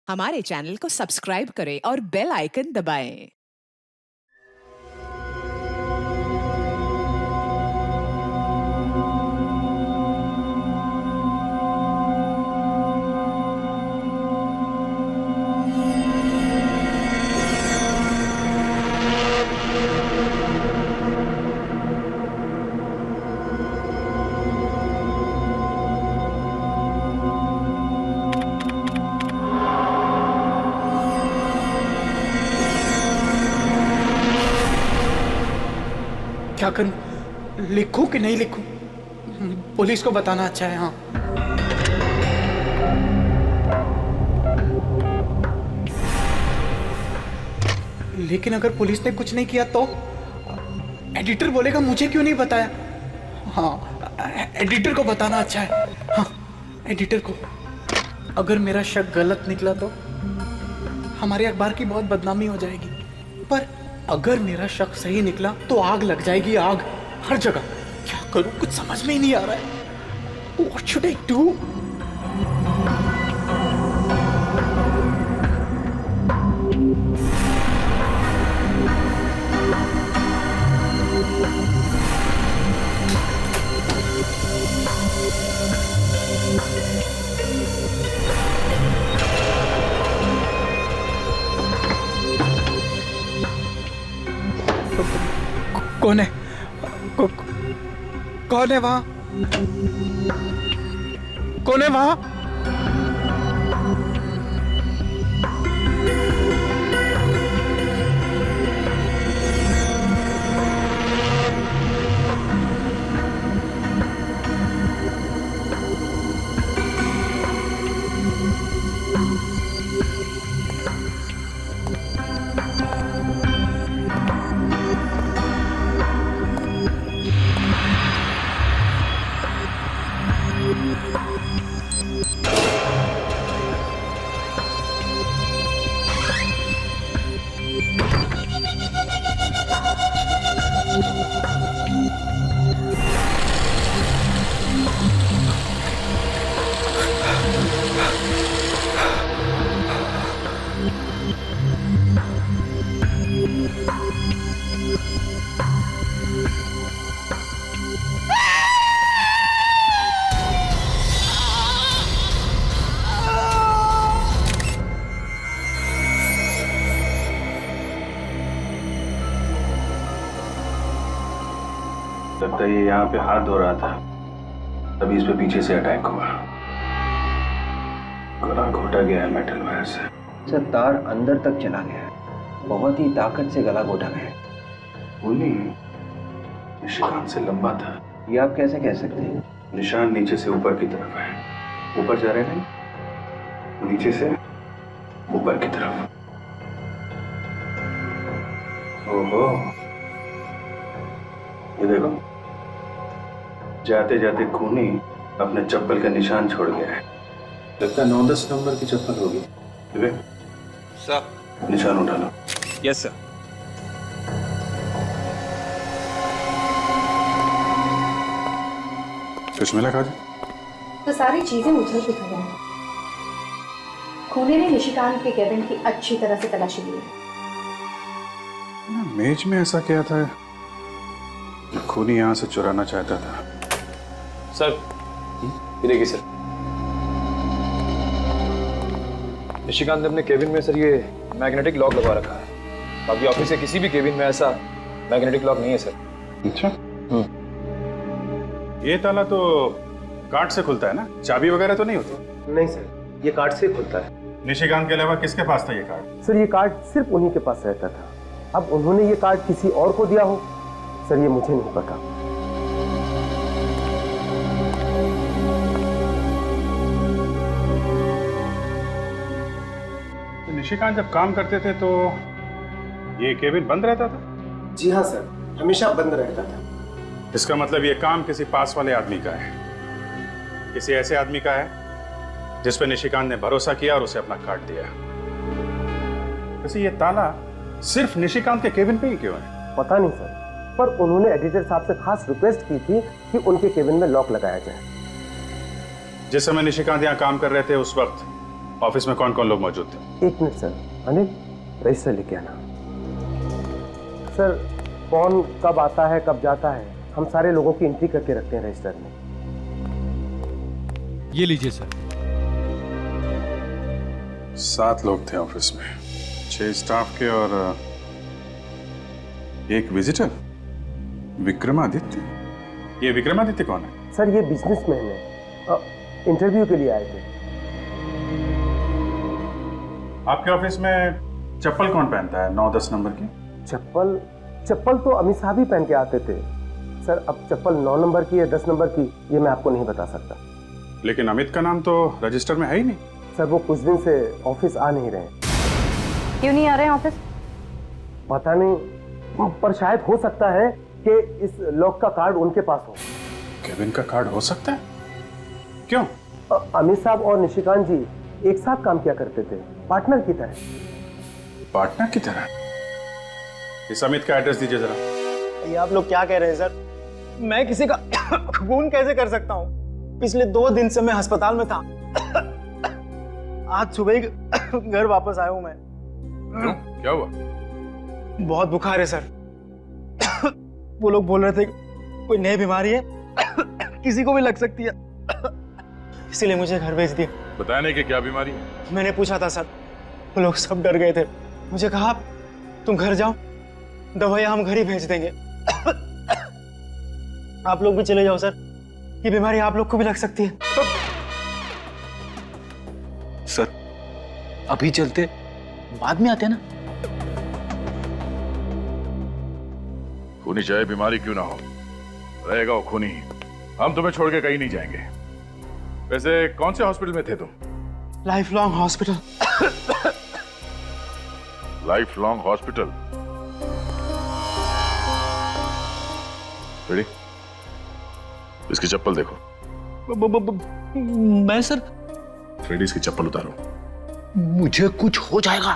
हमारे चैनल को सब्सक्राइब करें और बेल आइकन दबाएं। क्या करूं? लिखूं कि नहीं लिखूं? पुलिस को बताना अच्छा है। हाँ, लेकिन अगर पुलिस ने कुछ नहीं किया तो एडिटर बोलेगा मुझे क्यों नहीं बताया। हाँ, एडिटर को बताना अच्छा है। हाँ, एडिटर को। अगर मेरा शक गलत निकला तो हमारे अखबार की बहुत बदनामी हो जाएगी, पर अगर मेरा शक सही निकला तो आग लग जाएगी, आग हर जगह। क्या करूं, कुछ समझ में ही नहीं आ रहा है। What should I do? कौन है? कौन है वहां? कौन है वहां? लगता है ये यहाँ पे हाथ धो रहा था, तभी इस पे पीछे से अटैक हुआ। गला घोटा गया है मेटल वायर से। सर, तार अंदर तक चला गया है, बहुत ही ताकत से गला घोटा गया है। उन्हीं निशान से लंबा था। ये आप कैसे कह सकते हैं? निशान नीचे से ऊपर की तरफ है। ऊपर जा रहे हैं, नीचे से ऊपर की तरफ। ओहो, ये देखो, जाते जाते खूनी अपने चप्पल का निशान छोड़ गया है। लगता है 9-10 नंबर की चप्पल होगी। सर, निशान उठा लो। Yes sir. कुछ मिला काजल? तो सारी चीजें उछल पुछल हैं। खूनी ने निशिकांत के केबिन की अच्छी तरह से तलाशी ली है। मेज में ऐसा क्या था जो खूनी यहाँ से चुराना चाहता था? सर, ये देखिए सर, निशिकांत ने अपने केबिन में सर ये मैग्नेटिक लॉक लगा रखा है। बाकी ऑफिस के किसी भी केबिन में ऐसा मैग्नेटिक लॉक नहीं है सर। अच्छा, ये ताला तो कार्ड से खुलता है ना? चाबी वगैरह तो नहीं होती? नहीं सर, ये कार्ड से खुलता है। निशिकांत के अलावा किसके पास था ये कार्ड? सर, ये कार्ड सिर्फ उन्हीं के पास रहता था। अब उन्होंने ये कार्ड किसी और को दिया हो सर, ये मुझे नहीं पता। तो निशिकांत जब काम करते थे तो ये केबिन बंद रहता था? जी हाँ सर, हमेशा बंद रहता था। इसका मतलब ये काम किसी पास वाले आदमी का है, किसी ऐसे आदमी का है जिस पे निशिकांत ने भरोसा किया और उसे अपना कार्ड दिया। वैसे ये ताला सिर्फ निशिकांत के केबिन पे ही क्यों है? पता नहीं सर, पर उन्होंने एडिटर साहब से खास रिक्वेस्ट की थी कि उनके केबिन में लॉक लगाया जाए। जिस समय निशिकांत यहाँ काम कर रहे थे उस वक्त ऑफिस में कौन कौन लोग मौजूद थे? एक मिनट सर। अनिल, रजिस्टर लेके आना। सर, कौन कब आता है कब जाता है, हम सारे लोगों की एंट्री करके रखते हैं रजिस्टर में। ये लीजिए सर। 7 लोग थे ऑफिस में, 6 स्टाफ के और एक विजिटर, विक्रमादित्य। ये विक्रमादित्य कौन है? सर, ये बिजनेसमैन है, इंटरव्यू के लिए आए थे। आपके ऑफिस में चप्पल कौन पहनता है 9-10 नंबर की? चप्पल तो अमित साहब ही पहन के आते थे सर। अब चप्पल 9 नंबर की या 10 नंबर की, ये मैं आपको नहीं बता सकता। लेकिन अमित का नाम तो रजिस्टर में है ही नहीं। सर, वो कुछ दिन से ऑफिस आ नहीं रहे। क्यों नहीं आ रहे हैं ऑफिस? पता नहीं, पर शायद हो सकता है कि इस लॉक का कार्ड उनके पास हो। केविन का कार्ड हो सकता है? क्यों? अमित साहब और निशिकांत जी एक साथ काम किया करते थे, पार्टनर की तरह। पार्टनर की तरह? इस अमित का एड्रेस दीजिए जरा। ये आप लोग क्या कह रहे हैं सर? मैं किसी का खून कैसे कर सकता हूँ? पिछले 2 दिन से मैं अस्पताल में था। आज सुबह ही घर वापस आया हूँ मैं। क्यों? क्या हुआ? बहुत बुखार है सर। वो लोग बोल रहे थे कोई नई बीमारी है, किसी को भी लग सकती है, इसीलिए मुझे घर भेज दिया। बताया नहीं कि क्या बीमारी है? मैंने पूछा था सर, वो लोग सब डर गए थे। मुझे कहा तुम घर जाओ, दवाइयां हम घर ही भेज देंगे। आप लोग भी चले जाओ सर, ये बीमारी आप लोग को भी लग सकती है। सर, अभी चलते, बाद में आते ना। खूनी चाहे बीमारी क्यों ना हो, रहेगा वो खूनी ही। हम तुम्हें छोड़ के कहीं नहीं जाएंगे। वैसे कौन से हॉस्पिटल में थे तुम? Life long hospital. Life long hospital? Ready? इसकी चप्पल देखो। मैं सर? फ्रेडी, इसकी चप्पल उतारो। मुझे कुछ हो जाएगा।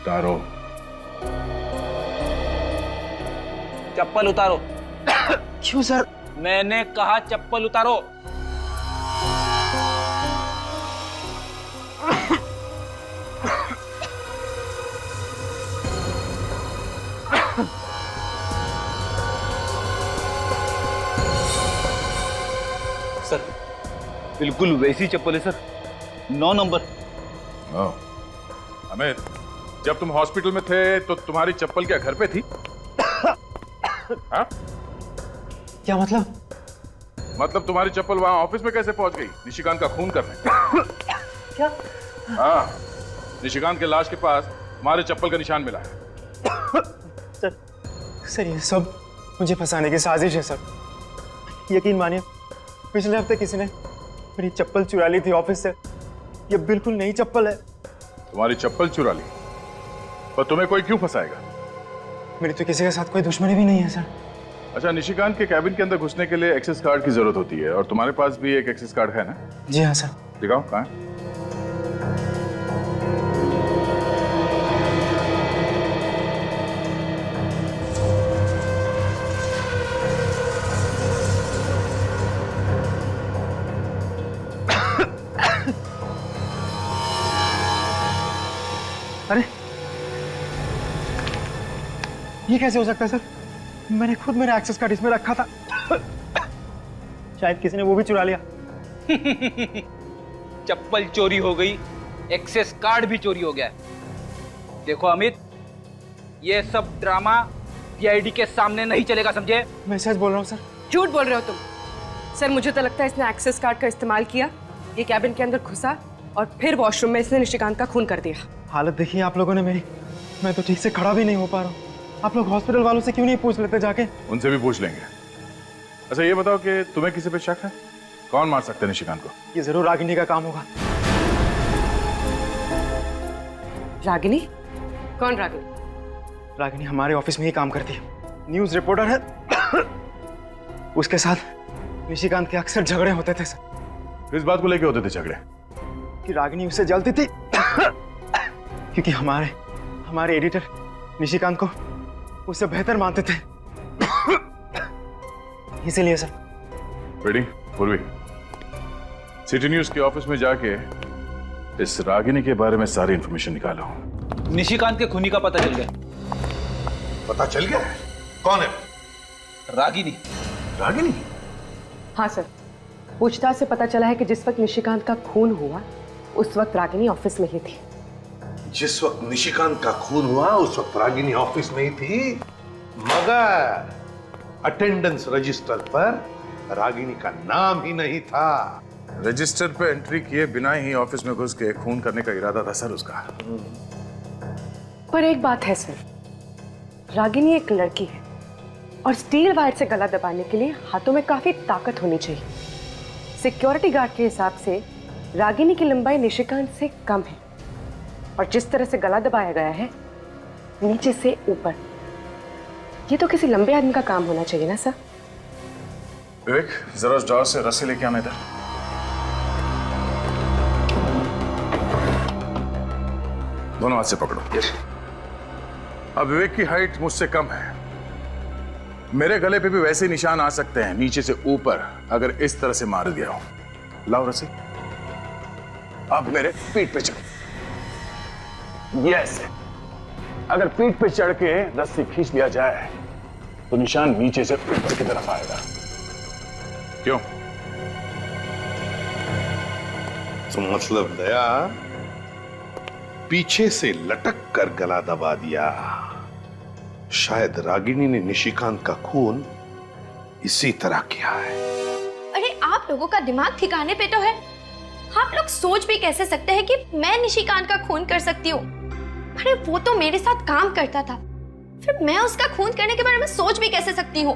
उतारो। चप्पल उतारो। क्यों सर? मैंने कहा चप्पल उतारो। सर, बिल्कुल वैसी चप्पल है सर, 9 नंबर। अमित, जब तुम हॉस्पिटल में थे तो तुम्हारी चप्पल क्या घर पे थी? हाँ? क्या मतलब? मतलब तुम्हारी चप्पल वहां ऑफिस में कैसे पहुंच गई निशिकांत का खून करने? क्या? हाँ, निशिकांत के लाश के पास तुम्हारे चप्पल का निशान मिला है। सर, ये सब मुझे फंसाने की साजिश है सर। यकीन मानिए, पिछले हफ्ते किसी ने मेरी चप्पल चुरा ली थी ऑफिस से। ये बिल्कुल नई चप्पल है। तुम्हारी चप्पल चुरा ली? पर तुम्हें कोई क्यों फंसाएगा? मेरी तो किसी के साथ कोई दुश्मनी भी नहीं है सर। अच्छा, निशिकांत के कैबिन के अंदर घुसने के लिए एक्सेस कार्ड की जरूरत होती है और तुम्हारे पास भी एक एक्सेस कार्ड है ना? जी हाँ सर। दिखाओ, कहाँ है? अरे, ये कैसे हो सकता है सर? मैंने खुद मेरा एक्सेस कार्ड इसमें रखा था। शायद किसी ने वो भी चुरा लिया। चप्पल चोरी हो गई, एक्सेस कार्ड भी चोरी हो गया। देखो अमित, ये सब ड्रामा सीआईडी के सामने नहीं चलेगा, समझे? मैं सच बोल रहा हूँ सर। झूठ बोल रहे हो तुम। सर, मुझे तो लगता है इसने एक्सेस कार्ड का इस्तेमाल किया, ये कैबिन के अंदर घुसा और फिर वॉशरूम में इसने निशिकांत का खून कर दिया। हालत देखिए आप लोगों ने मेरी, मैं तो ठीक से खड़ा भी नहीं हो पा रहा हूँ। आप लोग हॉस्पिटल वालों से क्यों नहीं पूछ लेते जाके? उनसे भी पूछ लेंगे। अच्छा, ये बताओ कि तुम्हें किसी पे शक है? कौन मार सकते हैं निशिकांत को? ये जरूर रागिनी का काम होगा। रागिनी? कौन रागिनी? रागिनी हमारे ऑफिस में ही काम करती है, न्यूज रिपोर्टर है। उसके साथ निशिकांत के अक्सर झगड़े होते थे सर। किस बात को लेके होते थे झगड़े? कि रागिनी उसे जलती थी क्योंकि हमारे एडिटर निशिकांत को उससे बेहतर मानते थे। इसीलिए सर। रेडी? पूर्वी, सिटी न्यूज के ऑफिस में जाके इस रागिनी के बारे में सारी इंफॉर्मेशन निकालो। निशिकांत के खूनी का पता चल गया। पता चल गया? कौन है? रागिनी। रागिनी? हाँ सर, पूछताछ से पता चला है कि जिस वक्त निशिकांत का खून हुआ उस वक्त रागिनी ऑफिस में ही थी। जिस वक्त निशिकांत का खून हुआ उस वक्त रागिनी ऑफिस में ही थी, मगर अटेंडेंस रजिस्टर पर रागिनी का नाम ही नहीं था। रजिस्टर पे एंट्री किए बिना ही ऑफिस में घुस के खून करने का इरादा था सर उसका। पर एक बात है सर, रागिनी एक लड़की है और स्टील वायर से गला दबाने के लिए हाथों में काफी ताकत होनी चाहिए। सिक्योरिटी गार्ड के हिसाब से रागिनी की लंबाई निशिकांत से कम है और जिस तरह से गला दबाया गया है नीचे से ऊपर, ये तो किसी लंबे आदमी का काम होना चाहिए ना सर। विवेक, जरा उस ड्रॉर से रस्सी लेके आना इधर। दोनों हाथ से पकड़ो। अब विवेक की हाइट मुझसे कम है, मेरे गले पे भी वैसे निशान आ सकते हैं नीचे से ऊपर अगर इस तरह से मार दिया हो। लाओ रस्सी। अब मेरे पीठ पे चढ़ो। यस, अगर पीठ पे चढ़ के रस्सी खींच लिया जाए तो निशान नीचे से ऊपर की तरफ आएगा। क्यों? तो मतलब दया पीछे से लटक कर गला दबा दिया। शायद रागिनी ने निशिकांत का खून इसी तरह किया है। अरे आप लोगों का दिमाग ठिकाने पे तो है? आप लोग सोच भी कैसे सकते हैं कि मैं निशिकांत का खून कर सकती हूँ? अरे वो तो मेरे साथ काम करता था, फिर मैं उसका खून करने के बारे में सोच भी कैसे सकती हूँ?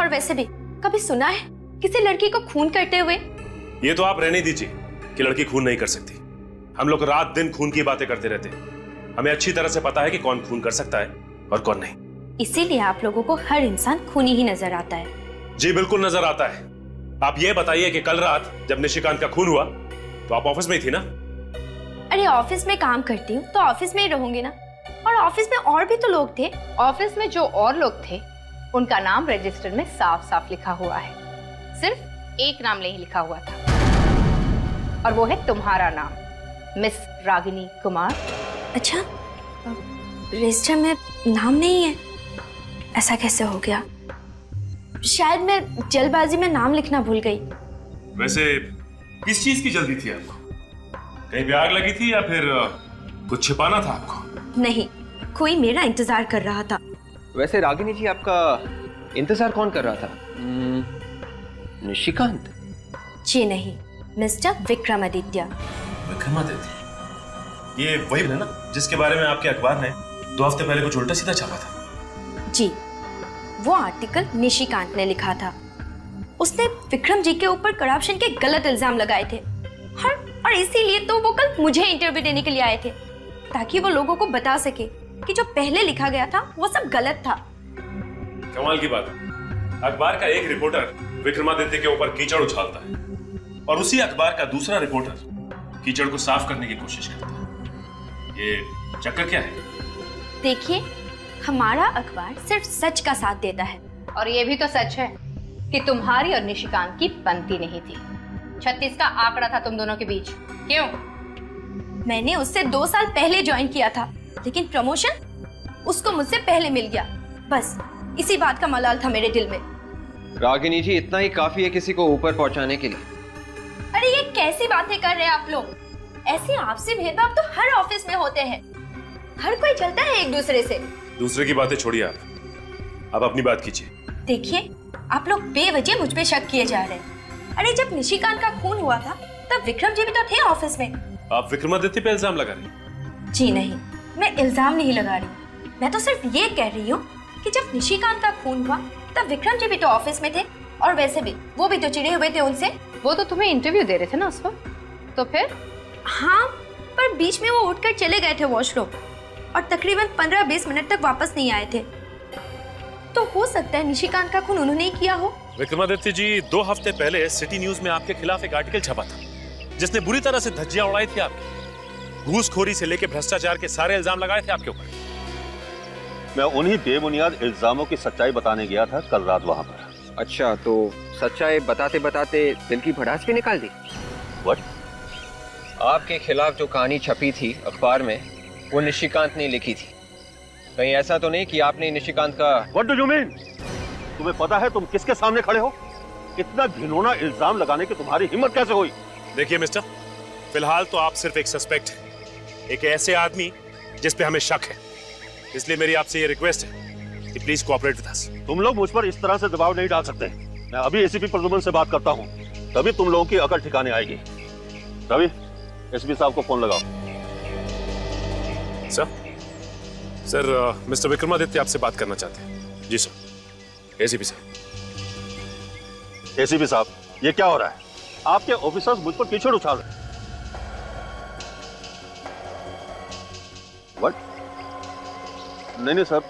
और वैसे भी कभी सुना है किसी लड़की को खून करते हुए? ये तो आप रहने दीजिए कि लड़की खून नहीं कर सकती। हम लोग रात दिन खून की बातें करते रहते हैं। हमें अच्छी तरह से पता है कि कौन खून कर सकता है और कौन नहीं। इसीलिए आप लोगों को हर इंसान खूनी ही नजर आता है। जी बिल्कुल नजर आता है। आप ये बताइए कि कल रात जब निशिकांत का खून हुआ तो आप ऑफिस में ही थी ना? अरे ऑफिस में काम करती हूँ तो ऑफिस में ही रहूंगी ना, और ऑफिस में और भी तो लोग थे। ऑफिस में जो और लोग थे उनका नाम रजिस्टर में साफ साफ लिखा हुआ है, सिर्फ एक नाम नहीं लिखा हुआ था और वो है तुम्हारा नाम, मिस रागिनी कुमार। अच्छा, रजिस्टर में नाम नहीं है? ऐसा कैसे हो गया? शायद मैं जल्दबाजी में नाम लिखना भूल गई। वैसे किस चीज की जल्दी थी आपको? कहीं भी आग लगी थी या फिर कुछ छिपाना था आपको? नहीं, कोई मेरा इंतजार कर रहा था। वैसे रागिनी जी, आपका इंतजार कौन कर रहा था? निशिकांत? जी नहीं, मिस्टर विक्रमादित्य। विक्रमादित्य? ये वही है ना जिसके बारे में आपके अखबार ने 2 हफ्ते पहले कुछ उल्टा सीधा छापा था? जी, वो आर्टिकल निशिकांत ने लिखा था। उसने विक्रम जी के ऊपर करप्शन के गलत इल्जाम लगाए थे और इसीलिए तो वो कल मुझे इंटरव्यू देने के लिए आए थे, ताकि वो लोगों को बता सके कि जो पहले लिखा गया था वो सब गलत था। कमाल की बात है, अखबार का एक रिपोर्टर विक्रमादित्य के ऊपर कीचड़ उछालता है और उसी अखबार का दूसरा रिपोर्टर कीचड़ को साफ करने की कोशिश करता है। ये चक्कर क्या है? देखिए, हमारा अखबार सिर्फ सच का साथ देता है। और ये भी तो सच है कि तुम्हारी और निशिकांत की बनती नहीं थी। 36 का आंकड़ा था तुम दोनों के बीच। क्यों? मैंने उससे 2 साल पहले ज्वाइन किया था, लेकिन प्रमोशन उसको मुझसे पहले मिल गया। बस इसी बात का मलाल था मेरे दिल में। रागिनी जी, इतना ही काफी है किसी को ऊपर पहुंचाने के लिए। अरे ये कैसी बातें कर रहे हैं आप लोग? ऐसे आपसी भेदभाव तो हर ऑफिस में होते हैं। हर कोई चलता है एक दूसरे से। दूसरे की बातें छोड़िए, आप अपनी बात कीजिए। देखिए, आप लोग बेवजह मुझ पे शक किए जा रहे हैं। अरे जब निशिकांत का खून हुआ था तब विक्रम जी भी तो थे ऑफिस में। आप विक्रमादित्य पे इल्जाम लगा रही? जी नहीं, मैं इल्जाम नहीं लगा रही। मैं तो सिर्फ ये कह रही हूँ कि जब निशिकांत का खून हुआ तब विक्रम जी भी तो ऑफिस में थे, और वैसे भी वो भी तो चिढ़े हुए थे उनसे। वो तो तुम्हें इंटरव्यू दे रहे थे ना उस वक्त, तो फिर? हाँ, पर बीच में वो उठकर चले गए थे वॉशरूम और तकरीबन 15-20 मिनट तक वापस नहीं आए थे। तो हो सकता है निशिकांत का खून उन्होंने ही किया हो। विक्रमादित्य जी, 2 हफ्ते पहले सिटी न्यूज में आपके खिलाफ एक आर्टिकल छपा था जिसने बुरी तरह से धज्जियां उड़ाई थी आपकी। घूसखोरी से लेकर भ्रष्टाचार के सारे इल्जाम लगाए थे आपके ऊपर। मैं उन्हीं बेबुनियाद इल्जामों की सच्चाई बताने गया था कल रात वहां पर। अच्छा, तो सच्चाई बताते बताते दिल की भड़ास भी निकाल दी? व्हाट? आपके खिलाफ जो कहानी छपी थी अखबार में वो निशिकांत ने लिखी थी। कहीं ऐसा तो नहीं कि आपने निशिकांत का व्हाट डू यू मीन? तुम्हें पता है तुम किसके सामने खड़े हो? इतना घिनौना इल्जाम लगाने की तुम्हारी हिम्मत कैसे हुई? देखिए मिस्टर, फिलहाल तो आप सिर्फ एक सस्पेक्ट हैं, एक ऐसे आदमी जिस पे हमें शक है। इसलिए मेरी आपसे ये रिक्वेस्ट है कि प्लीज कोऑपरेट विद अस। तुम लोग मुझ पर इस तरह से दबाव नहीं डाल सकते। मैं अभी एसीपी प्रद्युम्न से बात करता हूँ, तभी तुम लोगों की अकल ठिकाने आएगी। रवि, एसपी साहब को फोन लगाओ। सर, मिस्टर विक्रमादित्य आपसे बात करना चाहते हैं। जी सर। एसीपी साहब। एसीपी साहब, ये क्या हो रहा है? आपके ऑफिसर्स मुझ पर कीचड़ उछाल रहे हैं। व्हाट? नहीं सर,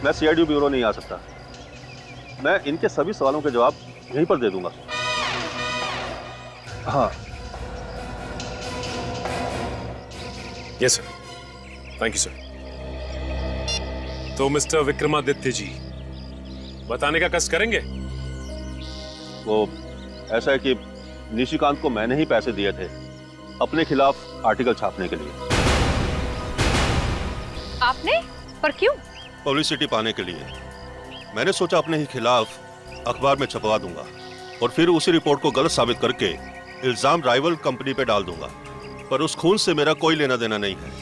मैं सीआईडी ब्यूरो नहीं आ सकता। मैं इनके सभी सवालों के जवाब यहीं पर दे दूंगा। हाँ। Yes sir, thank you sir. तो मिस्टर विक्रमादित्य जी, बताने का कष्ट करेंगे? वो ऐसा है कि निशिकांत को मैंने ही पैसे दिए थे अपने खिलाफ आर्टिकल छापने के लिए। आपने? पर क्यों? पब्लिसिटी पाने के लिए। मैंने सोचा अपने ही खिलाफ अखबार में छपवा दूंगा और फिर उसी रिपोर्ट को गलत साबित करके इल्जाम राइवल कंपनी पे डाल दूंगा। पर उस खून से मेरा कोई लेना देना नहीं है।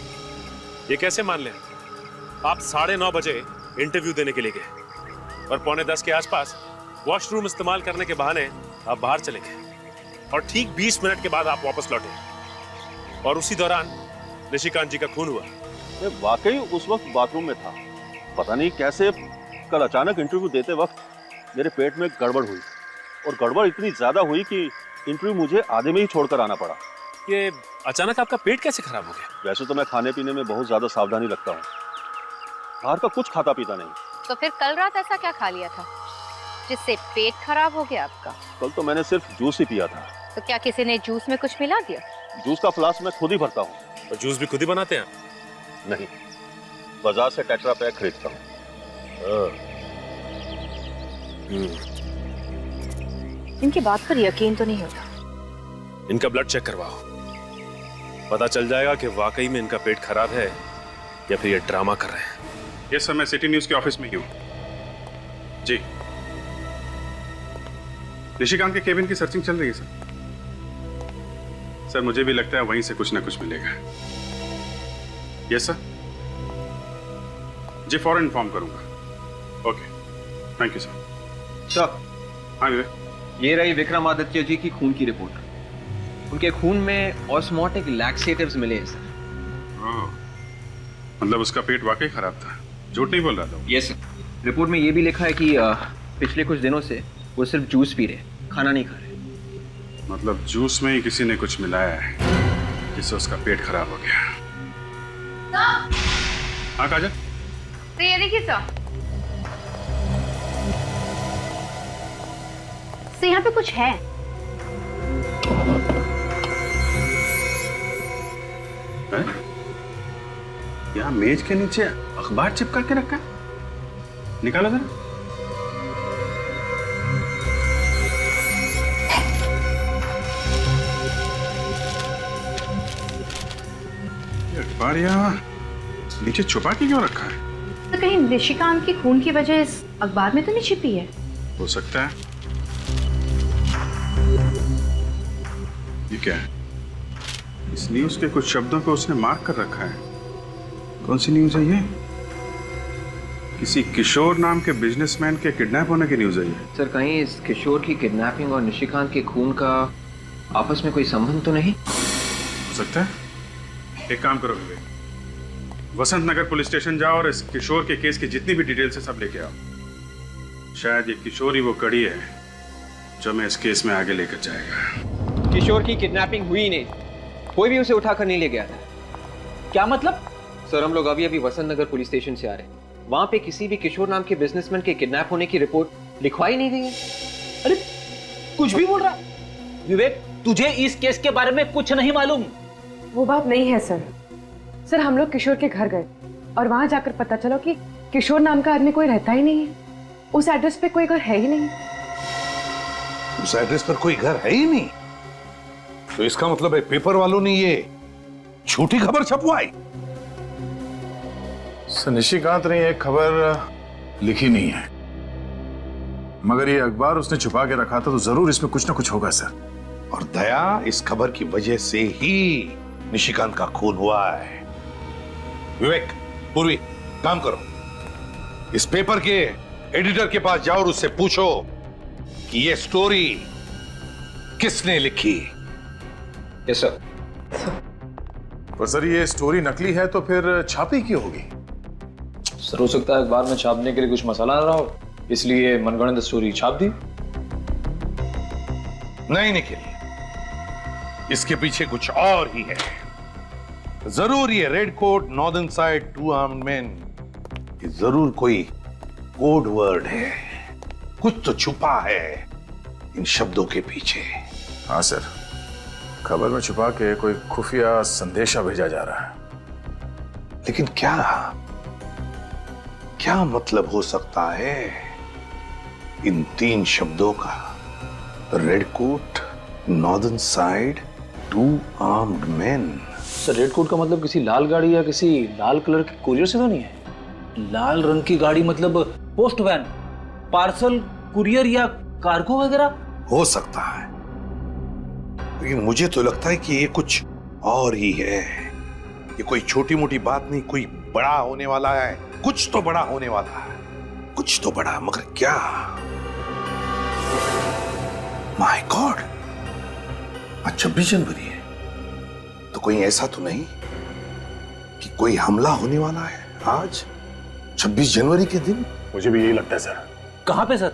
ये कैसे मान लें? आप 9:30 बजे इंटरव्यू देने के लिए गए और 9:45 के आसपास वॉशरूम इस्तेमाल करने के बहाने आप बाहर चले गए और ठीक 20 मिनट के बाद आप वापस लौटे और उसी दौरान निशिकांत जी का खून हुआ। मैं वाकई उस वक्त बाथरूम में था। पता नहीं कैसे कल अचानक इंटरव्यू देते वक्त मेरे पेट में गड़बड़ हुई और गड़बड़ इतनी ज्यादा हुई कि इंटरव्यू मुझे आधे में ही छोड़कर आना पड़ा। ये अचानक आपका पेट कैसे खराब हो गया? वैसे तो मैं खाने पीने में बहुत ज्यादा सावधानी रखता हूँ, बाहर का कुछ खाता पीता नहीं। तो फिर कल रात ऐसा क्या खा लिया था जिससे पेट खराब हो गया आपका? कल तो मैंने सिर्फ जूस ही पिया था। तो क्या किसी ने जूस में कुछ मिला दिया? जूस का फ्लास्क मैं खुद ही भरता हूँ। और जूस भी खुद ही बनाते हैं? नहीं, बाजार से टेट्रा पैक खरीदता हूँ। इनकी बात पर यकीन तो नहीं होता। इनका ब्लड चेक करवाओ, पता चल जाएगा कि वाकई में इनका पेट खराब है या फिर ये ड्रामा कर रहे हैं। यस सर, मैं सिटी न्यूज के ऑफिस में ही हूँ। जी, निशिकांत के केबिन की सर्चिंग चल रही है सर। मुझे भी लगता है वहीं से कुछ ना कुछ मिलेगा। यस सर, जी फौरन इन्फॉर्म करूंगा। Okay, thank you sir. Sir, हाँ विवेक। ये रही विक्रमादित्य जी की खून की रिपोर्ट। उनके खून में ऑस्मोटिक लैक्सेटिव्स मिले हैं सर। मतलब उसका पेट वाकई खराब था, झूठ नहीं बोल रहा था? Yes sir. रिपोर्ट में ये भी लिखा है कि पिछले कुछ दिनों से वो सिर्फ जूस पी रहे, खाना नहीं खा रहे। मतलब जूस में ही किसी ने कुछ मिलाया है जिससे उसका पेट खराब हो गया। हाँ काजल? तो ये देखिए सर, तो यहाँ पे कुछ है। यहाँ मेज के नीचे अखबार चिपका के रखा है, निकालो जरा। अखबार यहाँ नीचे छुपा के क्यों रखा है? तो कहीं निशिकांत की खून की वजह इस अखबार में तो नहीं छिपी है? हो सकता है। ये क्या है? इस न्यूज के कुछ शब्दों को उसने मार्क कर रखा है। कौन सी न्यूज है ये? किसी किशोर नाम के बिजनेसमैन के किडनैप होने की न्यूज है ये। सर, कहीं इस किशोर की किडनैपिंग और निशिकांत के खून का आपस में कोई संबंध तो नहीं? हो सकता है। एक काम करो विवेक, वसंत नगर पुलिस स्टेशन जाओ और इस किशोर के केस की जितनी भी डिटेल्स है सब लेके आओ। शायद ये किशोर ही वो कड़ी है जो मैं इस केस में आगे लेकर जाएगा। किशोर की किडनैपिंग हुई नहीं, कोई भी उसे उठाकर नहीं ले गया था। क्या मतलब? सर, हम लोग अभी अभी वसंत नगर पुलिस स्टेशन से आ रहे हैं। वहां पे किसी भी किशोर नाम के बिजनेसमैन के किडनैप होने की रिपोर्ट लिखवाई नहीं गई है। अरे कुछ भी बोल रहा विवेक, तुझे इस केस के बारे में कुछ नहीं मालूम? वो बात नहीं है सर। सर, हम लोग किशोर के घर गए और वहां जाकर पता चला कि किशोर नाम का आदमी कोई रहता ही नहीं है। उस एड्रेस पे कोई घर है ही नहीं। उस एड्रेस पर कोई घर है ही नहीं? तो इसका मतलब है पेपर वालों ने ये झूठी खबर छपवाई। सर, निशिकांत ने एक खबर लिखी नहीं है, मगर ये अखबार उसने छुपा के रखा था, तो जरूर इसमें कुछ ना कुछ होगा सर। और दया, इस खबर की वजह से ही निशिकांत का खून हुआ है। विवेक, पूर्वी, काम करो, इस पेपर के एडिटर के पास जाओ और उससे पूछो कि ये स्टोरी किसने लिखी। Yes sir. पर सर, ये स्टोरी नकली है तो फिर छापी क्यों होगी? सर, हो सकता है अखबार में छापने के लिए कुछ मसाला आ रहा हो, इसलिए मनगढ़ंत स्टोरी छाप दी। नहीं निखिल, इसके पीछे कुछ और ही है। जरूर ये red coat northern side 2 armed man, ये जरूर कोई कोड वर्ड है। कुछ तो छुपा है इन शब्दों के पीछे। हाँ सर, खबर में छुपा के कोई खुफिया संदेशा भेजा जा रहा है। लेकिन क्या मतलब हो सकता है इन 3 शब्दों का? Red coat, northern side, 2 armed man. Sir, red coat का मतलब किसी लाल गाड़ी या किसी लाल कलर के कुरियर से तो नहीं है? लाल रंग की गाड़ी मतलब पोस्ट वैन, पार्सल, कुरियर या कार्गो वगैरह हो सकता है, लेकिन मुझे तो लगता है कि ये कुछ और ही है। ये कोई छोटी मोटी बात नहीं, कोई बड़ा होने वाला है। कुछ तो बड़ा होने वाला है, कुछ तो बड़ा, मगर क्या? माय गॉड, आज 26 जनवरी है, तो कोई ऐसा तो नहीं कि कोई हमला होने वाला है आज 26 जनवरी के दिन? मुझे भी यही लगता है सर। कहाँ पे सर?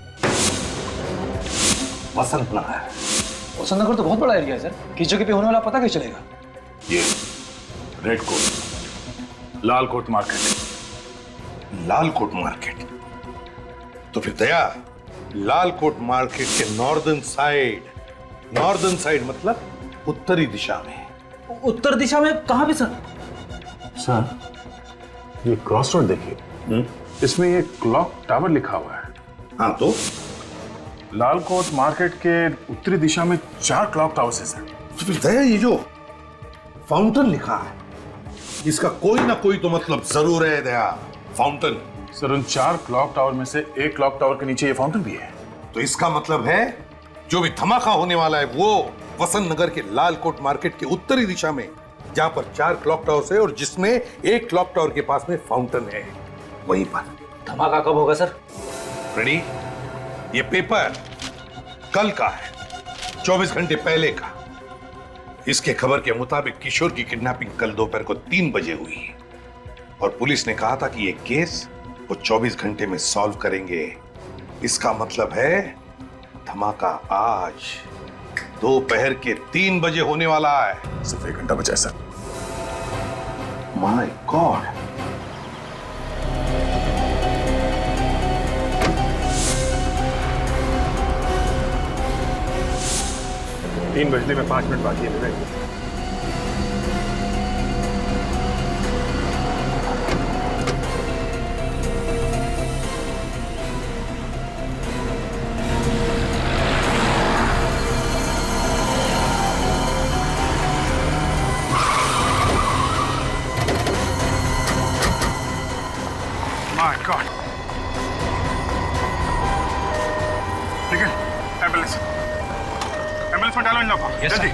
वसंत नगर। वसंत नगर तो बहुत बड़ा एरिया है सर, किस जगह पे होने वाला पता कैसे चलेगा? ये रेड कोट, लाल कोट मार्केट। लाल कोट मार्केट? तो फिर दया, लाल कोट मार्केट के नॉर्दर्न साइड मतलब उत्तरी दिशा में। उत्तर दिशा में कहाँ पे सर? सर, ये क्रॉस रोड देखिए, इसमें ये क्लॉक टावर लिखा हुआ है। हाँ, तो लाल कोट मार्केट के उत्तरी दिशा में 4 क्लॉक टावर्स है सर। तो फिर दया, ये जो फाउंटेन लिखा है, इसका कोई ना कोई तो मतलब जरूर है दया। फाउंटेन? सर, उन 4 क्लॉक टावर में से एक क्लॉक टावर के नीचे ये फाउंटेन भी है। तो इसका मतलब है जो भी धमाका होने वाला है वो वसंत नगर के लाल कोट मार्केट के उत्तरी दिशा में, जहां पर 4 क्लॉक टावर्स है और जिसमें एक क्लॉक टावर के पास में फाउंटेन है, वहीं पर। धमाका कब होगा सर? रेडी? ये पेपर कल का है, 24 घंटे पहले का। इसके खबर के मुताबिक किशोर की किडनैपिंग कल दोपहर को 3 बजे हुई और पुलिस ने कहा था कि ये केस वो 24 घंटे में सॉल्व करेंगे। इसका मतलब है धमाका आज दोपहर के 3 बजे होने वाला है। सिर्फ 1 घंटा बचा है सर। माय गॉड, तीन बजने में 5 मिनट बाकी है। My God. निकल, एम्बुलेंस में डालो इन लोगों को, जल्दी।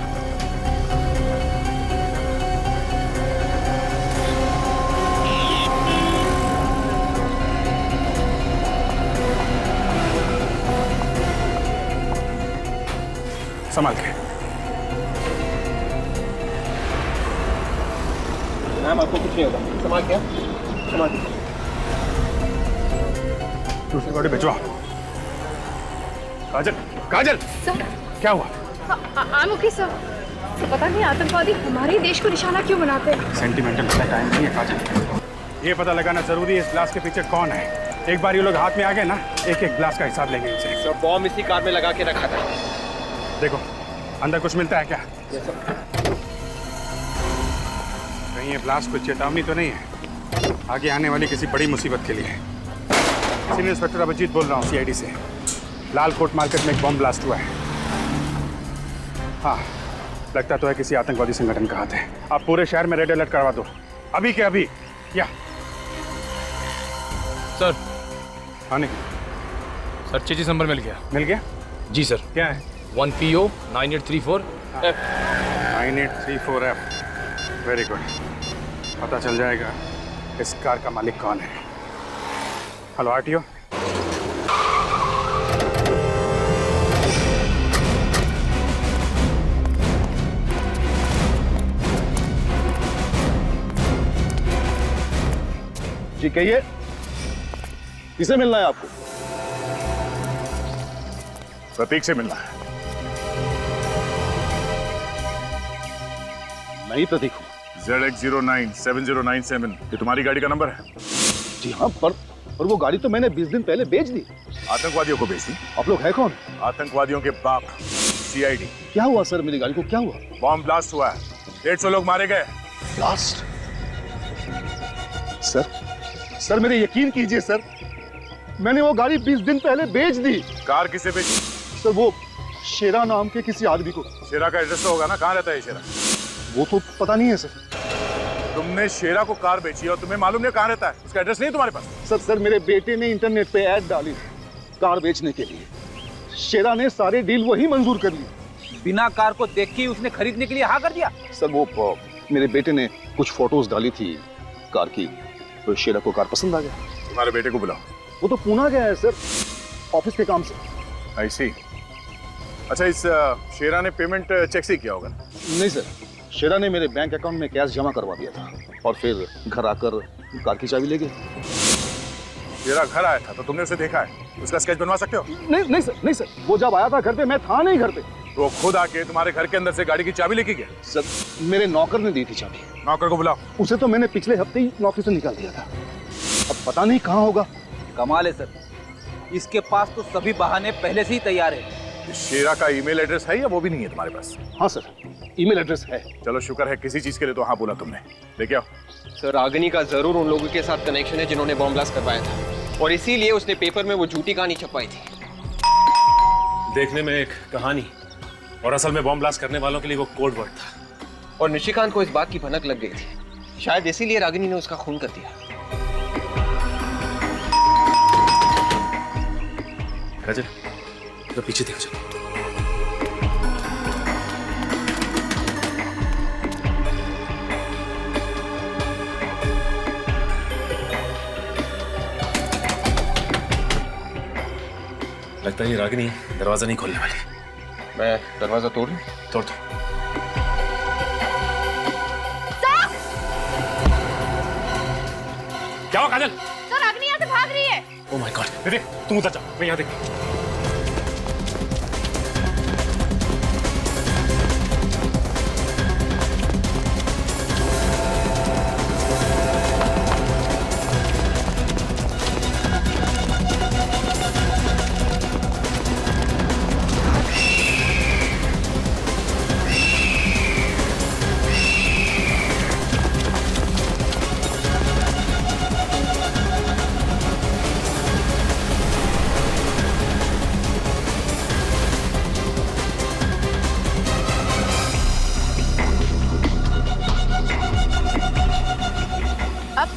संभाल के। मैम, आपको कुछ नहीं होगा, संभाल के, संभाल के। दूसरी गाड़ी भिजवा। काजल, काजल, सर, क्या हुआ? I'm okay, sir. तो पता नहीं आतंकवादी हमारे देश को निशाना क्यों बनाते हैं। सेंटिमेंटल का टाइम नहीं है काजल। ये पता लगाना जरूरी है इस ग्लास के पीछे कौन है। एक बार ये लोग हाथ में आ गए ना, एक एक ग्लास का हिसाब लेंगे इनसे। सर, बॉम्ब इसी कार में लगा के रखा था। देखो अंदर कुछ मिलता है क्या? कहीं ये ब्लास्ट कोई चेतावनी तो नहीं है आगे आने वाली किसी बड़ी मुसीबत के लिए? सीनियर इंस्पेक्टर अभिजीत बोल रहा हूँ, CID से। लाल कोट मार्केट में एक बॉम्ब ब्लास्ट हुआ है। हाँ, लगता तो है किसी आतंकवादी संगठन का हाथ है। आप पूरे शहर में रेड अलर्ट करवा दो, अभी के अभी। या सर आने सर चेजिस नंबर मिल गया। मिल गया जी सर। क्या है? 1PO 9834F। 9834F। Very good, पता चल जाएगा इस कार का मालिक कौन है। Hello RTO. जी कहिए, किसे मिलना है आपको? प्रतीक से मिलना है। नहीं प्रतीक हूं। ZX097097 ये तुम्हारी गाड़ी का नंबर है? जी हाँ, पर वो गाड़ी तो मैंने 20 दिन पहले बेच दी। आतंकवादियों को बेच दी? आप लोग है कौन? आतंकवादियों के बाप, CID। क्या हुआ सर, मेरी गाड़ी को क्या हुआ? बॉम्ब ब्लास्ट हुआ है, 150 लोग मारे गए। ब्लास्ट? सर मेरे यकीन कीजिए सर, मैंने वो गाड़ी 20 दिन पहले बेच दी। कार किसे बेची? सर वो शेरा नाम के किसी आदमी को। शेरा का एड्रेस तो होगा ना, कहाँ रहता है शेरा? वो तो पता नहीं है सर। तुमने शेरा को कार बेची और तुम्हें मालूम नहीं कहाँ रहता है? उसका एड्रेस नहीं तुम्हारे पास? सर मेरे बेटे ने इंटरनेट पे ऐड डाली कार बेचने के लिए। शेरा ने सारे डील वही मंजूर कर ली। बिना कार को देख के उसने खरीदने के लिए हाँ कर दिया? सर वो मेरे बेटे ने कुछ फोटोज डाली थी कार की, तो शेरा को कार पसंद आ गया। तुम्हारे बेटे को बुलाओ। वो तो पूना गया है सर, ऑफिस के काम से। I see। अच्छा, इस शेरा ने पेमेंट चेक से किया होगा? नहीं सर, शेरा ने मेरे बैंक अकाउंट में कैश जमा करवा दिया था और फिर घर आकर कार की चाबी ले गए। शेरा घर आया था तो तुमने उसे देखा है? उसका स्केच बनवा सकते हो? नहीं सर, वो जब आया था घर पे मैं था नहीं घर पे। तो वो खुद आके तुम्हारे घर के अंदर से गाड़ी की चाबी लेके गया? सर मेरे नौकर ने दी थी चाबी। नौकर को बुलाओ। उसे तो मैंने पिछले हफ्ते ही नौकरी से निकाल दिया था, अब पता नहीं कहाँ होगा। कमाल है सर, इसके पास तो सभी बहाने पहले से ही तैयार है। शेरा का ईमेल एड्रेस है या वो भी नहीं है तुम्हारे पास? हाँ सर, ईमेल एड्रेस है। चलो शुक्र है, किसी चीज के लिए तो हाँ बोला तुमने। लेके आओ। सर रागिनी का जरूर उन लोगों के साथ कनेक्शन है जिन्होंने बॉम्ब ब्लास्ट करवाया था, और इसीलिए उसने पेपर में वो झूठी कहानी छपवाई थी। देखने में एक कहानी और असल में बॉम्ब ब्लास्ट करने वालों के लिए वो कोड वर्ड था। और निशिकांत को इस बात की भनक लग गई थी, शायद इसीलिए रागिनी ने उसका खून कर दिया। काजल, तो पीछे देखो। चलो लगता है ये रागिनी दरवाजा नहीं खोलने वाली। मैं दरवाजा तोड़ लूं? तोड़ दो। क्या हुआ काजल? सर रागिनी यहाँ से भाग रही है। ओह माय गॉड, देख तुम उधर जाओ, मैं यहाँ देख।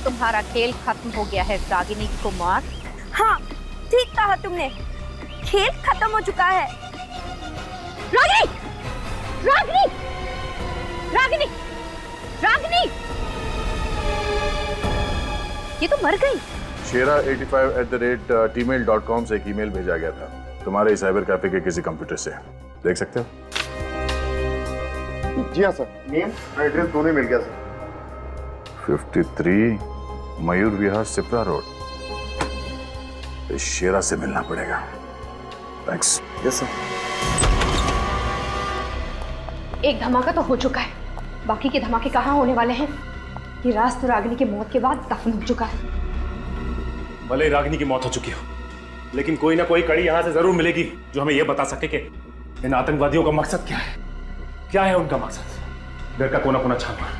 तुम्हारा खेल खत्म हो गया है रागिनी कुमार। हाँ ठीक कहा तुमने, खेल खत्म हो चुका है। रागिनी, रागिनी, रागिनी, रागिनी, ये तो मर गई। शेरा85@gmail.com से एक ईमेल भेजा गया था तुम्हारे साइबर कैफे के किसी कंप्यूटर से, देख सकते हो? जी हाँ सर, नेम और एड्रेस दोनों मिल गया सर। 53 मयूर विहार सिपरा रोड। इस शेरा से मिलना पड़ेगा। थैंक्स। Yes sir. एक धमाका तो हो चुका है, बाकी के धमाके कहाँ होने वाले हैं? ये राज तो रागिनी की मौत के बाद दफन हो चुका है। भले रागिनी की मौत हो चुकी हो, लेकिन कोई ना कोई कड़ी यहां से जरूर मिलेगी जो हमें यह बता सके कि इन आतंकवादियों का मकसद क्या है। क्या है उनका मकसद? घर का कोना कोना छान मार।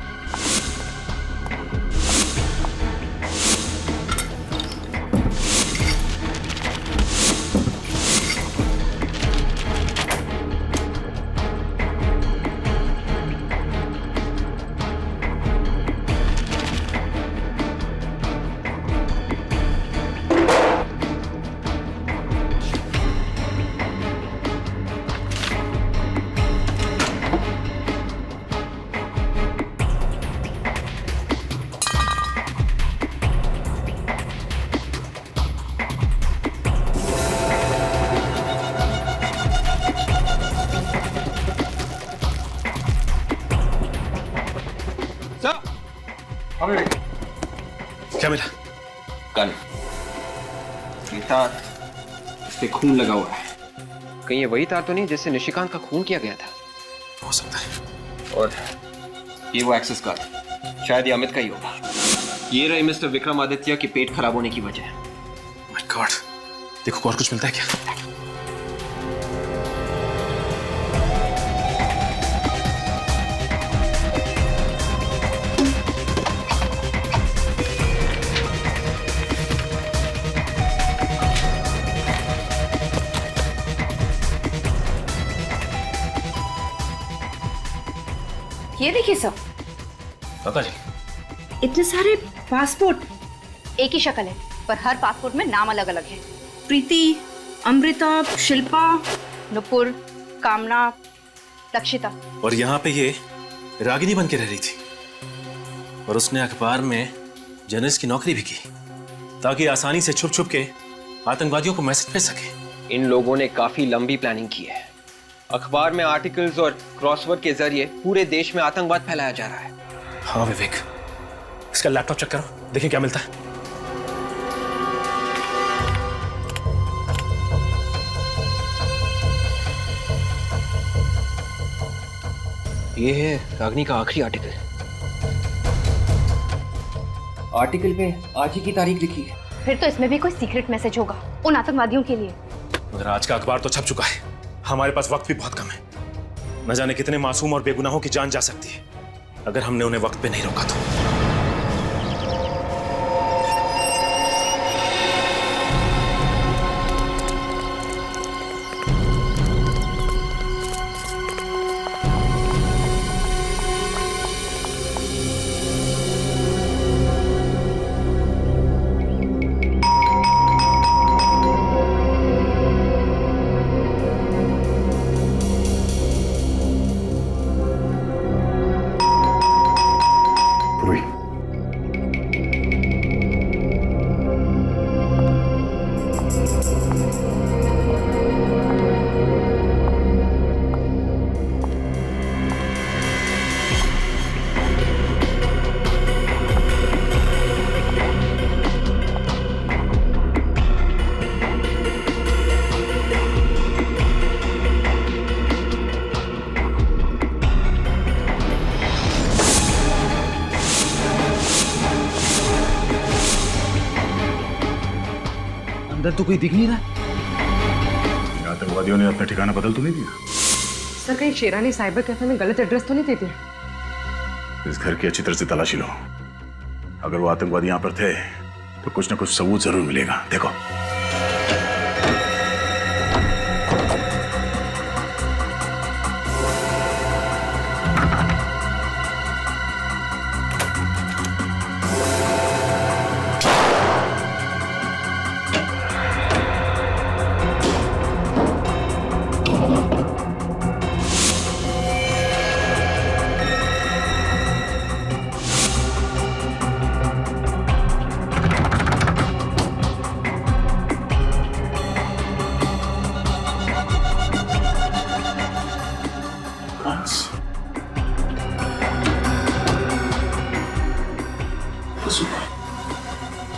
क्या मिला? गन। ये तार, इस पे खून लगा हुआ है। कहीं ये वही तार तो नहीं जिससे निशिकांत का खून किया गया था? हो सकता है। और ये वो एक्सेस कार्ड, शायद ये अमित का ही होगा। ये रहे मिस्टर विक्रमादित्य के पेट खराब होने की वजह। माय गॉड, देखो और कुछ मिलता है क्या? ये देखिए सब, दादा जी, इतने सारे पासपोर्ट। एक ही शक्ल है पर हर पासपोर्ट में नाम अलग अलग है। प्रीति, अमृता, शिल्पा, नुपुर, कामना, लक्षिता। और यहाँ पे ये रागिनी बन के रह रही थी और उसने अखबार में जर्नलिस्ट की नौकरी भी की ताकि आसानी से छुप छुप के आतंकवादियों को मैसेज भेज सके। इन लोगों ने काफी लंबी प्लानिंग की है। अखबार में आर्टिकल्स और क्रॉसवर्ड के जरिए पूरे देश में आतंकवाद फैलाया जा रहा है। हाँ विवेक, इसका लैपटॉप चेक करो, देखिए क्या मिलता है। ये है रागिनी का आखिरी आर्टिकल। आर्टिकल पे आज ही की तारीख लिखी है। फिर तो इसमें भी कोई सीक्रेट मैसेज होगा उन आतंकवादियों के लिए। मगर आज का अखबार तो छप चुका है, हमारे पास वक्त भी बहुत कम है। न जाने कितने मासूम और बेगुनाहों की जान जा सकती है अगर हमने उन्हें वक्त पे नहीं रोका तो। अंदर तो कोई दिख नहीं रहा। आतंकवादियों ने अपना ठिकाना बदल तो नहीं दिया? सर कहीं शेरानी साइबर कैफे में गलत एड्रेस तो नहीं दे दिया? इस घर की अच्छी तरह से तलाशी लो। अगर वो आतंकवादी यहाँ पर थे तो कुछ ना कुछ सबूत जरूर मिलेगा। देखो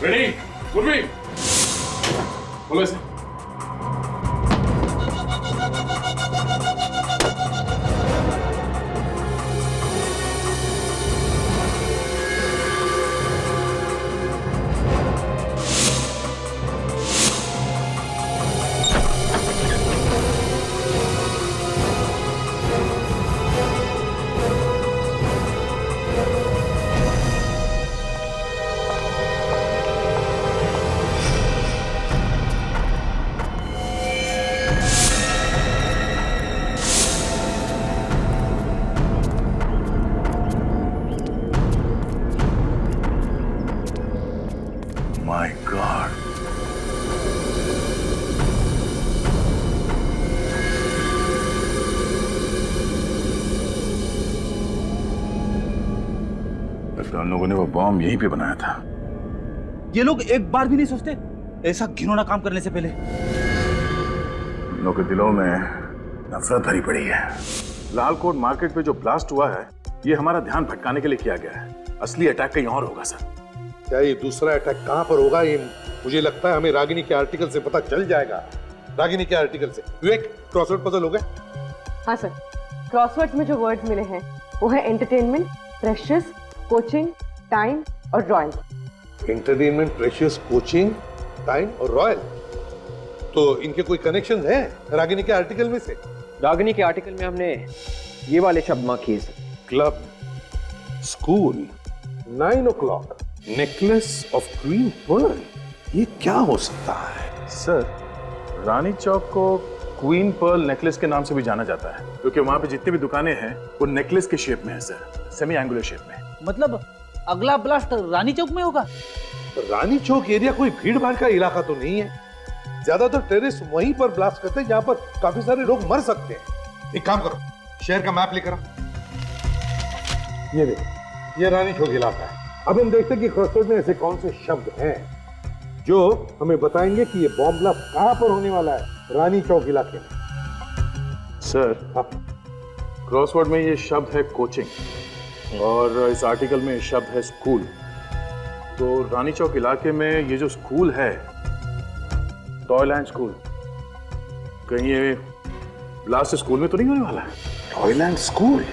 रेडी, गुड बी, बोलो इसे। My God. लगता है उन लोगों ने वो बॉम्ब यहीं पे बनाया था। ये लोग एक बार भी नहीं सोचते ऐसा घिनौना काम करने से पहले? उन लोगों के दिलों में नफरत भरी पड़ी है। लालकोट मार्केट पे जो ब्लास्ट हुआ है ये हमारा ध्यान भटकाने के लिए किया गया है। असली अटैक कहीं और होगा सर। क्या ये दूसरा अटैक कहां पर होगा? ये मुझे लगता है हमें रागिनी के आर्टिकल से पता चल जाएगा। रागिनी के आर्टिकल से। विवेक, क्रॉसवर्ड पजल हो गए? हाँ सर, क्रॉसवर्ड्स में जो वर्ड्स मिले हैं वो है एंटरटेनमेंट, प्रेशियस, कोचिंग, टाइम और royal. Entertainment, precious, coaching, time और रॉयल। तो इनके कोई कनेक्शन है रागिनी के आर्टिकल में से? रागिनी के आर्टिकल में हमने ये वाले शब्द मार्क किए sir. Club, school, 9 o'clock, necklace of queen pearl. ये क्या हो सकता है? सर, रानी चौक को क्वीन पर्ल नेकलेस के नाम से भी जाना जाता है, क्योंकि वहां पे जितनी भी दुकानें हैं वो नेकलेस के शेप में है सर, सेमी एंगुलर शेप में। मतलब अगला ब्लास्ट रानी चौक में होगा? रानी चौक एरिया कोई भीड़ भाड़ का इलाका तो नहीं है। ज्यादातर टेररिस्ट वहीं पर ब्लास्ट करते हैं जहां पर काफी सारे लोग मर सकते हैं। एक काम करो, शहर का मैप लेकर आओ। ये देखो, ये रानी चौक इलाका है। अब हम देखते हैं कि क्रॉसवर्ड में ऐसे कौन से शब्द हैं जो हमें बताएंगे कि ये बॉम्ब ब्लास्ट कहां पर होने वाला है रानी चौक इलाके में। सर, क्रॉसवर्ड में ये शब्द है कोचिंग और इस आर्टिकल में शब्द है स्कूल। तो रानी चौक इलाके में ये जो स्कूल है, टॉयलैंड स्कूल, कहीं ये ब्लास्ट स्कूल में तो नहीं होने वाला है? Toyland school?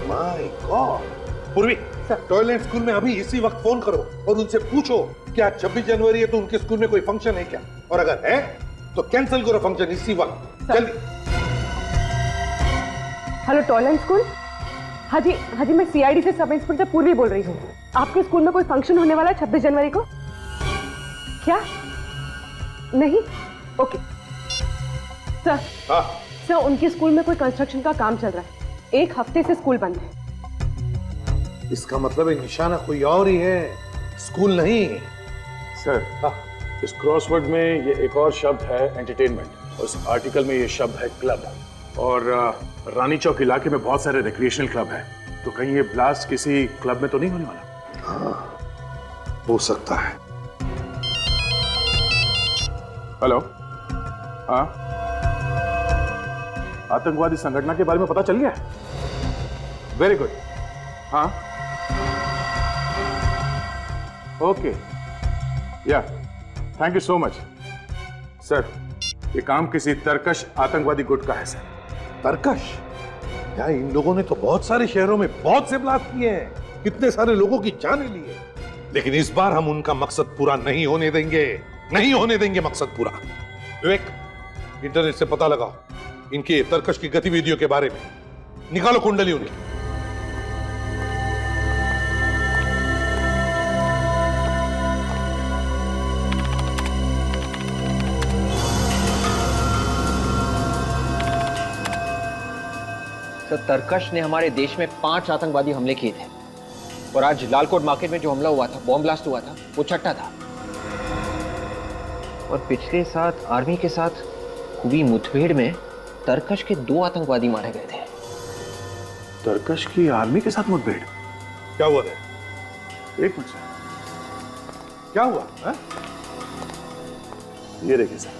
My God. पूर्वी, टॉयलैंड स्कूल में अभी इसी वक्त फोन करो और उनसे पूछो क्या 26 जनवरी है तो उनके स्कूल में कोई फंक्शन है क्या, और अगर है तो कैंसिल करो फंक्शन इसी वक्त, जल्दी। Hello Toyland school. हाँ जी मैं सीआईडी से सब इंस्पेक्टर पूर्वी बोल रही हूँ। आपके स्कूल में कोई फंक्शन होने वाला है 26 जनवरी को? क्या नहीं? Okay sir. सर, उनके स्कूल में कोई कंस्ट्रक्शन का काम चल रहा है, 1 हफ्ते से स्कूल बंद है। इसका मतलब है निशाना कोई और ही है, स्कूल नहीं। सर, इस क्रॉसवर्ड में ये एक और शब्द है एंटरटेनमेंट, और इस आर्टिकल में ये शब्द है क्लब। और रानी चौक इलाके में बहुत सारे रिक्रिएशनल क्लब हैं, तो कहीं ये ब्लास्ट किसी क्लब में तो नहीं होने वाला? हाँ, हो सकता है। हेलो, हाँ, आतंकवादी संगठन के बारे में पता चल गया? Very good. हाँ, ओके, या, thank you so much. Sir, ये काम किसी तरकश आतंकवादी गुट का है सर। तरकश? यार, इन लोगों ने तो बहुत सारे शहरों में बहुत से ब्लास्ट किए हैं, कितने सारे लोगों की जानें ली है, लेकिन इस बार हम उनका मकसद पूरा नहीं होने देंगे, नहीं होने देंगे मकसद पूरा। विवेक, इंटरनेट से पता लगाओ इनके तरकश की गतिविधियों के बारे में, निकालो कुंडली उनकी। सर, तरकश ने हमारे देश में 5 आतंकवादी हमले किए थे, और आज लालकोट मार्केट में जो हमला हुआ था, बॉम्ब ब्लास्ट हुआ था, वो 6ठा था। और पिछले साथ आर्मी के साथ हुई मुठभेड़ में तरकश के 2 आतंकवादी मारे गए थे। तरकश की आर्मी के साथ मुठभेड़? क्या हुआ था? एक मिनट सर, क्या हुआ है? ये देखिए सर,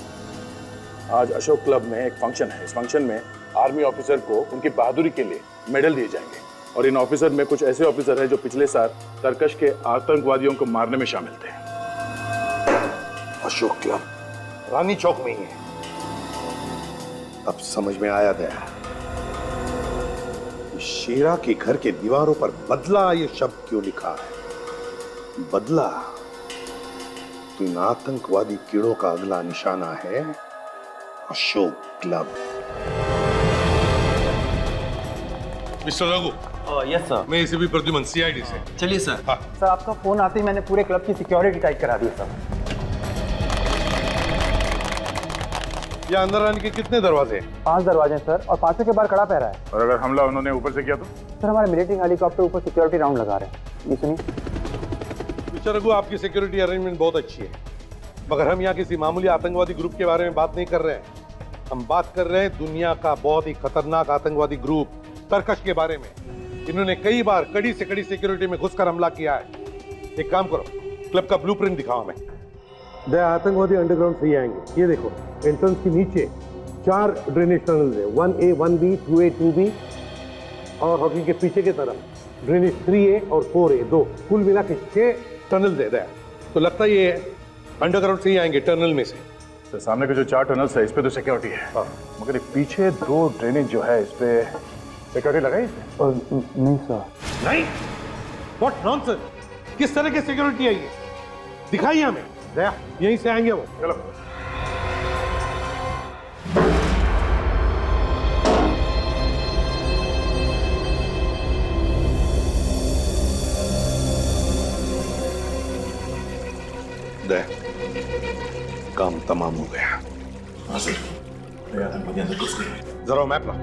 आज अशोक क्लब में एक फंक्शन है। इस फंक्शन में आर्मी ऑफिसर को उनकी बहादुरी के लिए मेडल दिए जाएंगे, और इन ऑफिसर में कुछ ऐसे ऑफिसर हैं जो पिछले साल तरकश के आतंकवादियों को मारने में शामिल थे। अशोक क्लब रानी चौक में ही है। अब समझ में आया गया, शेरा के घर के दीवारों पर बदला ये शब्द क्यों लिखा है। बदला तो इन आतंकवादी कीड़ों का अगला निशाना है Ashok club. Mister Raghu. Yes sir. मैं एसीपी प्रद्युमन, सीआईडी से। चलिए सर। हाँ। सर, आपका फोन आते ही मैंने पूरे क्लब की सिक्योरिटी टाइट करा दी सर। यहाँ अंदर आने के कितने दरवाजे हैं? 5 दरवाजे हैं सर, और 5 के बाहर कड़ा पहरा है। और अगर हमला उन्होंने ऊपर से किया तो? सर, हमारे मिलिट्री हेलीकॉप्टर ऊपर सिक्योरिटी राउंड लगा रहे हैं। ये सुनिए। मिस्टर रघु, आपकी सिक्योरिटी अरेंजमेंट बहुत अच्छी है, मगर हम यहाँ किसी मामूली आतंकवादी ग्रुप के बारे में बात नहीं कर रहे हैं। हम बात कर रहे हैं दुनिया का बहुत ही खतरनाक आतंकवादी ग्रुप तरकश के बारे में। इन्होंने कई बार कड़ी से कड़ी सिक्योरिटी में घुसकर हमला किया है। एक काम करो, क्लब का ब्लूप्रिंट दिखाओ हमें। दे आतंकवादी अंडरग्राउंड से ही आएंगे। ये देखो, एंट्रेंस के नीचे 4 ड्रेनेज टनल है, 1A, 1B, 2A, 2B। और हॉकी के पीछे की तरफ ड्रेनेज 3A और 4A, 2 कुल मिला के 6 टनल दे रहा है। तो लगता है ये अंडरग्राउंड से ही आएंगे, टनल में से। तो सामने के जो 4 टनल्स है इस पे तो सिक्योरिटी है, मगर ये पीछे 2 ड्रेनेज जो है इस पे सिक्योरिटी लगाई नहीं सर। नहीं, व्हाट नॉनसेंस, किस तरह की सिक्योरिटी है ये? दिखाइए हमें। यहीं से आएंगे वो। चलो। दे, काम तमाम हो गया। हाँ सर, अंदर घुस गए। जरा मैप ला।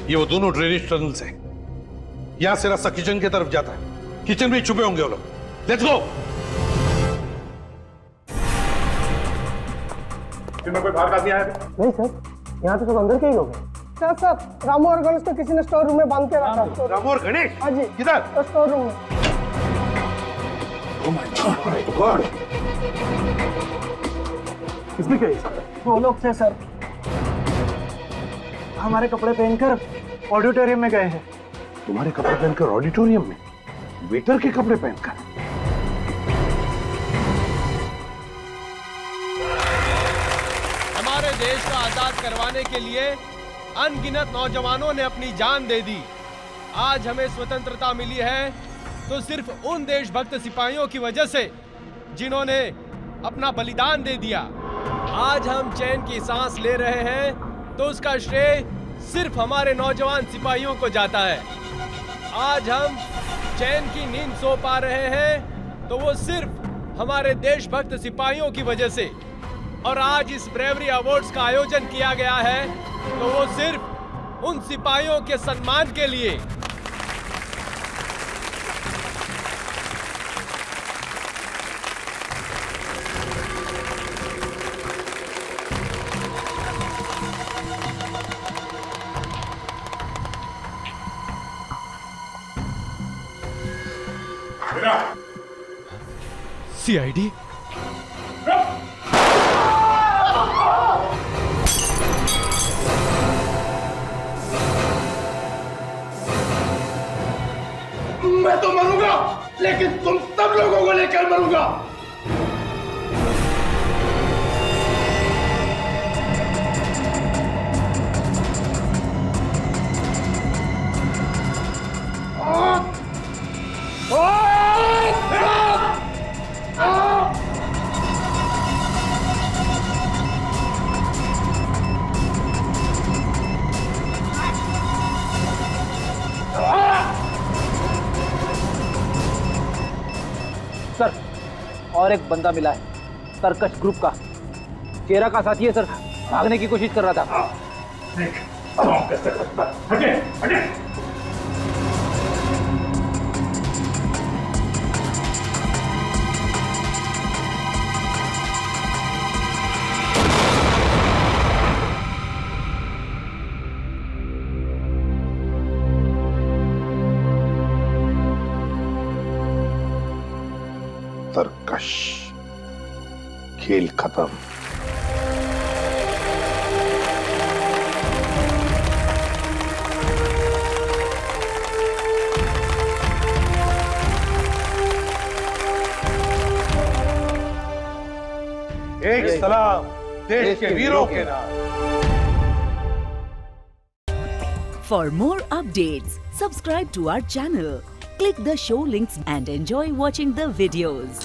ये वो दोनों ड्रेनेज टनल्स हैं। यहां से रास्ता किचन की तरफ जाता है। किचन में छुपे होंगे वो लोग। Let's go. कोई बाहर का आदमी आया? नहीं सर, यहाँ तो सब अंदर के ही लोग हैं। सर रामू और गणेश को किसी ने स्टोर रूम में बांध के रखा। रामू और गणेश? हाँ जी। किधर? तो स्टोर रूम में। Oh my God! इसमें क्या है? वो लोग थे सर, हमारे कपड़े पहनकर ऑडिटोरियम में गए हैं। तुम्हारे कपड़े पहनकर ऑडिटोरियम में? वेटर के कपड़े पहनकर? हमारे देश को आजाद करवाने के लिए अनगिनत नौजवानों ने अपनी जान दे दी। आज हमें स्वतंत्रता मिली है तो सिर्फ उन देशभक्त सिपाहियों की वजह से जिन्होंने अपना बलिदान दे दिया। आज हम चैन की सांस ले रहे हैं तो उसका श्रेय सिर्फ हमारे नौजवान सिपाहियों को जाता है। आज हम चैन की नींद सो पा रहे हैं तो वो सिर्फ हमारे देशभक्त सिपाहियों की वजह से। और आज इस ब्रेवरी अवार्ड्स का आयोजन किया गया है तो वो सिर्फ उन सिपाहियों के सम्मान के लिए। CID? मैं तो मरूंगा, लेकिन तुम सब लोगों को लेकर मरूंगा। सर, और एक बंदा मिला है, सर्कस ग्रुप का चेहरा का साथी है सर, भागने की कोशिश कर रहा था। हटे, हटे। तरकश, खेल खत्म। एक सलाम देश के वीरों के नाम। For more updates, subscribe to our channel, click the show links and enjoy watching the videos.